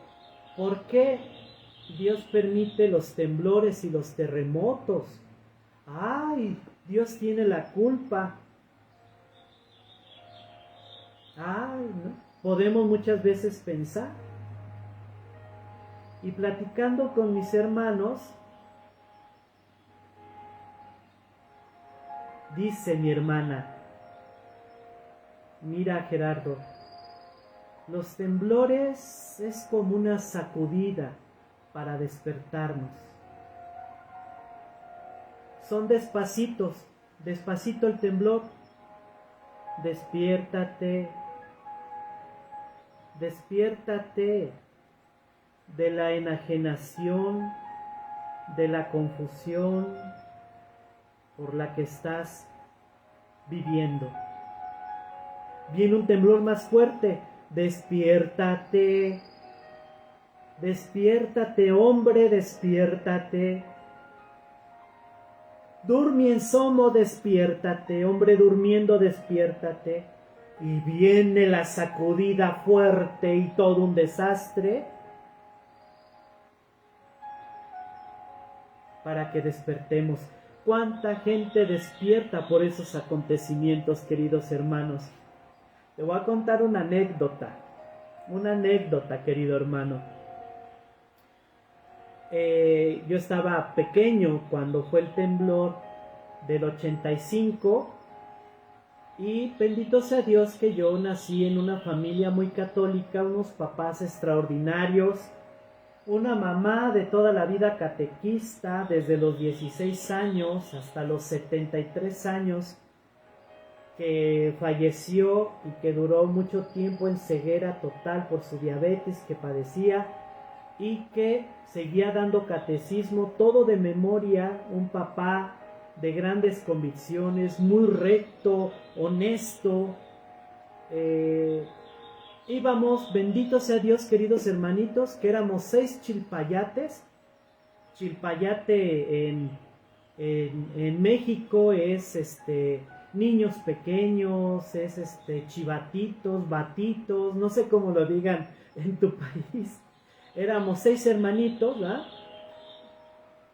por qué Dios permite los temblores y los terremotos. ¡Ay! Dios tiene la culpa. ¡Ay! ¿No? Podemos muchas veces pensar. Y platicando con mis hermanos, dice mi hermana: mira, Gerardo, los temblores es como una sacudida para despertarnos. Son despacitos, despacito el temblor. Despiértate, despiértate de la enajenación, de la confusión por la que estás viviendo. Viene un temblor más fuerte. Despiértate, despiértate, hombre, despiértate. Durmiensomo, despiértate, hombre durmiendo, despiértate. Y viene la sacudida fuerte y todo un desastre para que despertemos. ¿Cuánta gente despierta por esos acontecimientos, queridos hermanos? Te voy a contar una anécdota, querido hermano. Yo estaba pequeño cuando fue el temblor del 85 y bendito sea Dios que yo nací en una familia muy católica, unos papás extraordinarios, una mamá de toda la vida catequista, desde los 16 años hasta los 73 años, que falleció y que duró mucho tiempo en ceguera total por su diabetes que padecía, y que seguía dando catecismo, todo de memoria, un papá de grandes convicciones, muy recto, honesto. Íbamos, bendito sea Dios, queridos hermanitos, que éramos 6 chilpayates. Chilpayate en México es niños pequeños, es chivatitos, batitos, no sé cómo lo digan en tu país. Éramos 6 hermanitos, ¿verdad?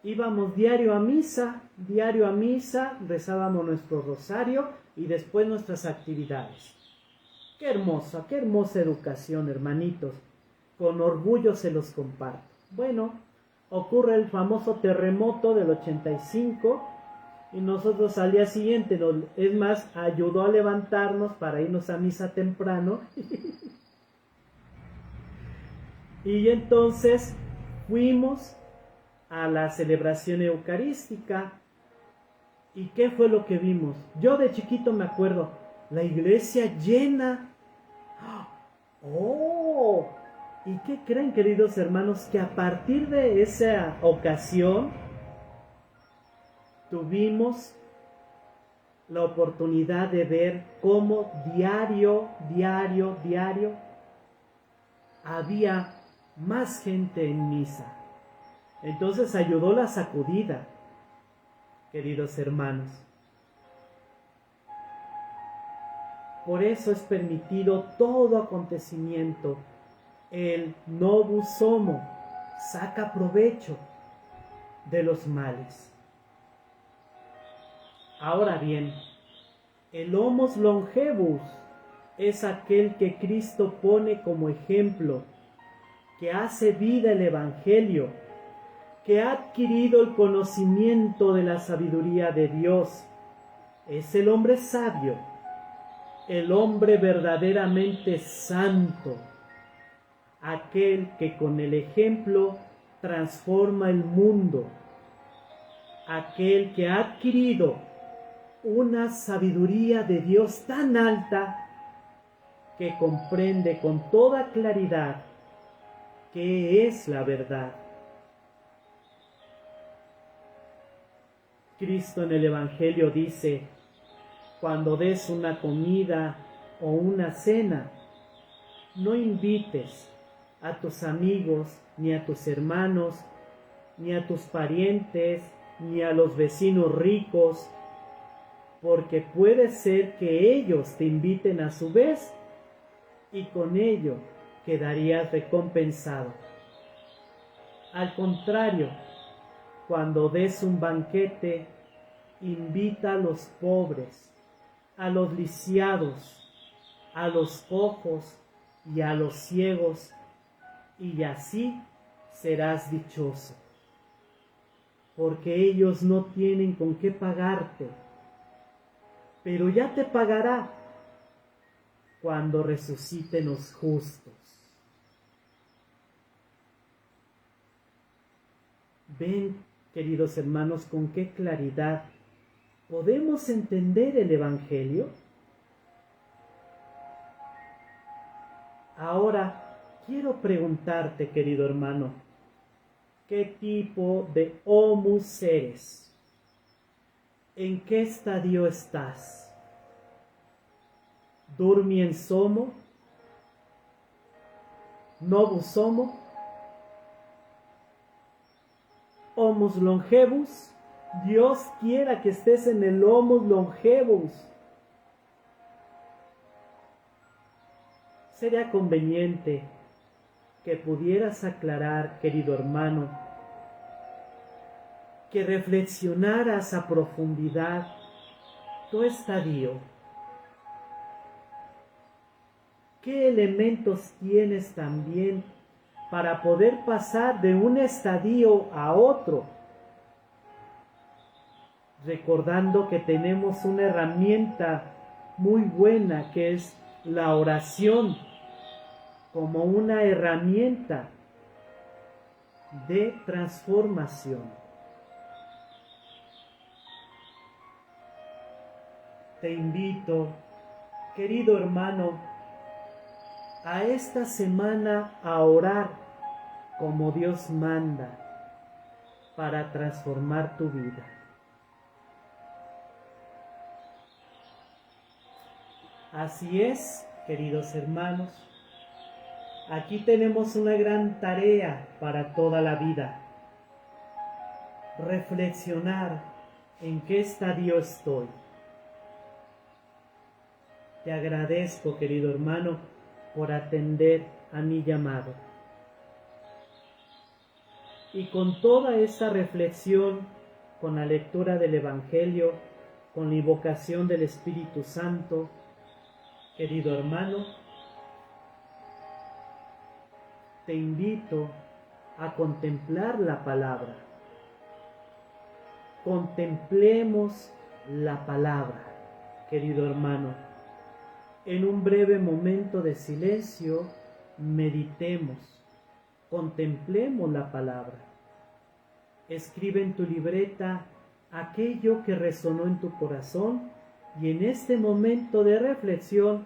Íbamos diario a misa, rezábamos nuestro rosario y después nuestras actividades. Qué hermosa educación, hermanitos. Con orgullo se los comparto. Bueno, ocurre el famoso terremoto del 85 y nosotros al día siguiente, es más, ayudó a levantarnos para irnos a misa temprano. Y entonces fuimos a la celebración eucarística. ¿Y qué fue lo que vimos? Yo de chiquito me acuerdo, la iglesia llena. ¡Oh! ¿Y qué creen, queridos hermanos? Que a partir de esa ocasión tuvimos la oportunidad de ver cómo diario había más gente en misa. Entonces ayudó la sacudida, queridos hermanos. Por eso es permitido todo acontecimiento. El novus homo saca provecho de los males. Ahora bien, el homos longevus es aquel que Cristo pone como ejemplo, que hace vida el Evangelio, que ha adquirido el conocimiento de la sabiduría de Dios. Es el hombre sabio, el hombre verdaderamente santo, aquel que con el ejemplo transforma el mundo, aquel que ha adquirido una sabiduría de Dios tan alta que comprende con toda claridad qué es la verdad. Cristo en el Evangelio dice: cuando des una comida o una cena, no invites a tus amigos, ni a tus hermanos, ni a tus parientes, ni a los vecinos ricos, porque puede ser que ellos te inviten a su vez y con ello quedarías recompensado. Al contrario, cuando des un banquete, invita a los pobres, a los lisiados, a los cojos y a los ciegos, y así serás dichoso, porque ellos no tienen con qué pagarte, pero ya te pagará cuando resuciten los justos. Ven, queridos hermanos, con qué claridad podemos entender el Evangelio. Ahora quiero preguntarte, querido hermano, ¿qué tipo de homus eres? ¿En qué estadio estás? ¿Durmiens homo? ¿Novus homo? ¿Homus longevus? Dios quiera que estés en el homus longevus. Sería conveniente que pudieras aclarar, querido hermano, que reflexionaras a profundidad tu estadio. ¿Qué elementos tienes también para poder pasar de un estadio a otro? Recordando que tenemos una herramienta muy buena que es la oración, como una herramienta de transformación. Te invito, querido hermano, a esta semana a orar como Dios manda para transformar tu vida. Así es, queridos hermanos, aquí tenemos una gran tarea para toda la vida. Reflexionar en qué estadio estoy. Te agradezco, querido hermano, por atender a mi llamado. Y con toda esta reflexión, con la lectura del Evangelio, con la invocación del Espíritu Santo, querido hermano, te invito a contemplar la palabra. Contemplemos la palabra, querido hermano. En un breve momento de silencio, meditemos, contemplemos la palabra. Escribe en tu libreta aquello que resonó en tu corazón y en este momento de reflexión,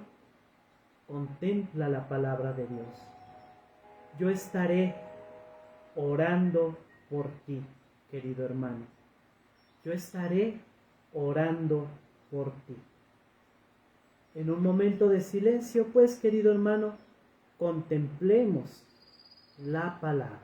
contempla la palabra de Dios. Yo estaré orando por ti, querido hermano. Yo estaré orando por ti. En un momento de silencio, pues, querido hermano, contemplemos la palabra.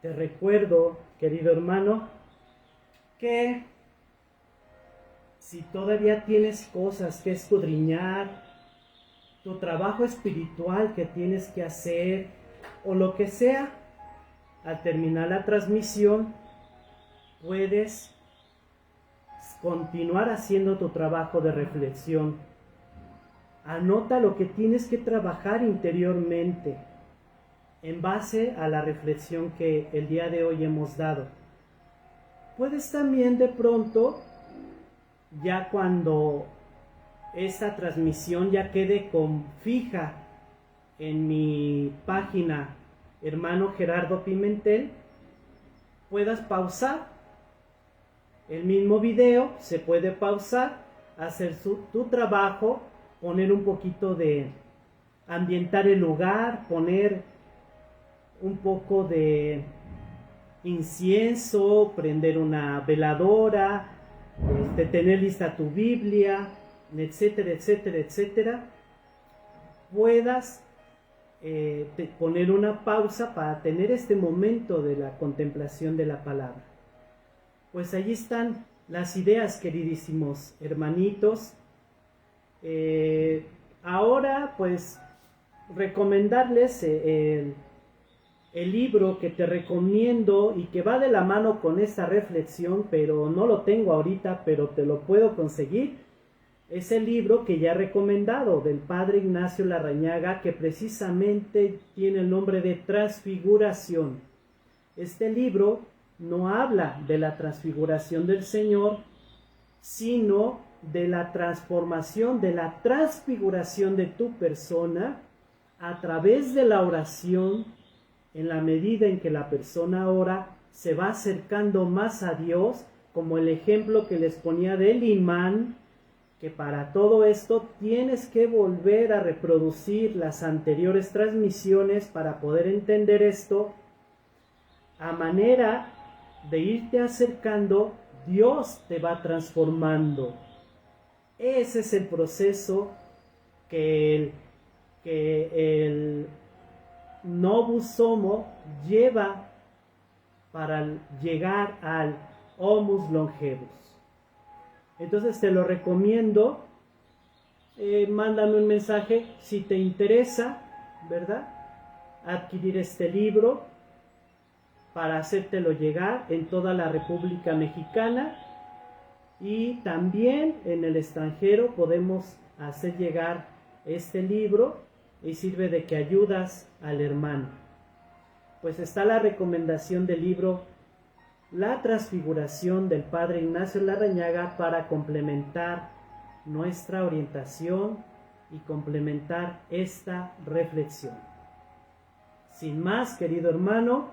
Te recuerdo, querido hermano, que si todavía tienes cosas que escudriñar, tu trabajo espiritual que tienes que hacer o lo que sea, al terminar la transmisión puedes continuar haciendo tu trabajo de reflexión. Anota lo que tienes que trabajar interiormente en base a la reflexión que el día de hoy hemos dado. Puedes también de pronto, ya cuando esta transmisión ya quede fija en mi página Hermano Gerardo Pimentel, puedas pausar el mismo video, se puede pausar, hacer tu trabajo, poner un poquito de ambientar el lugar, poner un poco de incienso, prender una veladora, tener lista tu Biblia, etcétera, etcétera, etcétera. Puedas poner una pausa para tener este momento de la contemplación de la palabra. Pues allí están las ideas, queridísimos hermanitos. Ahora pues recomendarles el libro que te recomiendo y que va de la mano con esta reflexión, pero no lo tengo ahorita, pero te lo puedo conseguir. Es el libro que ya he recomendado del Padre Ignacio Larrañaga, que precisamente tiene el nombre de Transfiguración. Este libro no habla de la transfiguración del Señor, sino de la transformación, de la transfiguración de tu persona a través de la oración. En la medida en que la persona ora, se va acercando más a Dios, como el ejemplo que les ponía del imán, que para todo esto tienes que volver a reproducir las anteriores transmisiones para poder entender esto. A manera de irte acercando, Dios te va transformando. Ese es el proceso que el Novus Homo lleva para llegar al Homus Longevus. Entonces te lo recomiendo. Mándame un mensaje si te interesa, ¿verdad?, adquirir este libro, para hacértelo llegar en toda la República Mexicana, y también en el extranjero podemos hacer llegar este libro y sirve de que ayudas al hermano. Pues está la recomendación del libro La Transfiguración del Padre Ignacio Larrañaga para complementar nuestra orientación y complementar esta reflexión. Sin más, querido hermano,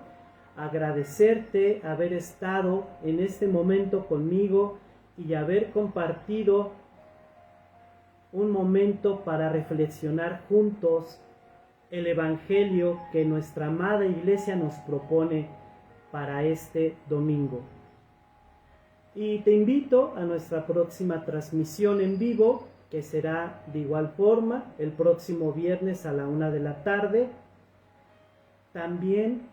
agradecerte haber estado en este momento conmigo y haber compartido un momento para reflexionar juntos el Evangelio que nuestra amada Iglesia nos propone para este domingo. Y te invito a nuestra próxima transmisión en vivo, que será de igual forma el próximo viernes a la 1 de la tarde. También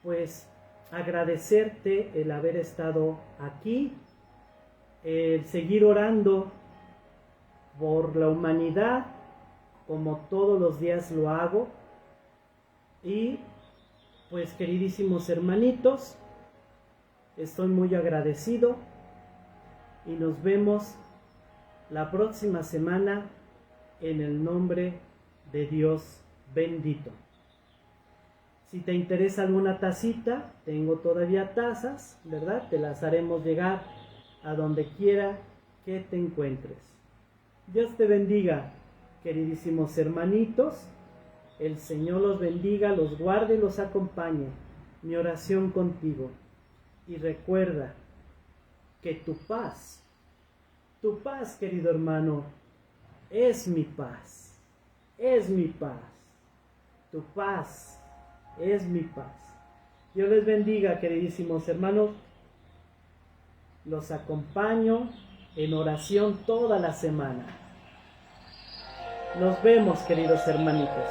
pues agradecerte el haber estado aquí, el seguir orando por la humanidad, como todos los días lo hago. Y pues, queridísimos hermanitos, estoy muy agradecido y nos vemos la próxima semana en el nombre de Dios bendito. Si te interesa alguna tacita, tengo todavía tazas, ¿verdad? Te las haremos llegar a donde quiera que te encuentres. Dios te bendiga, queridísimos hermanitos. El Señor los bendiga, los guarde y los acompañe. Mi oración contigo. Y recuerda que tu paz, querido hermano, es mi paz. Es mi paz. Tu paz es mi paz. Dios les bendiga, queridísimos hermanos. Los acompaño en oración toda la semana. Nos vemos, queridos hermanitos.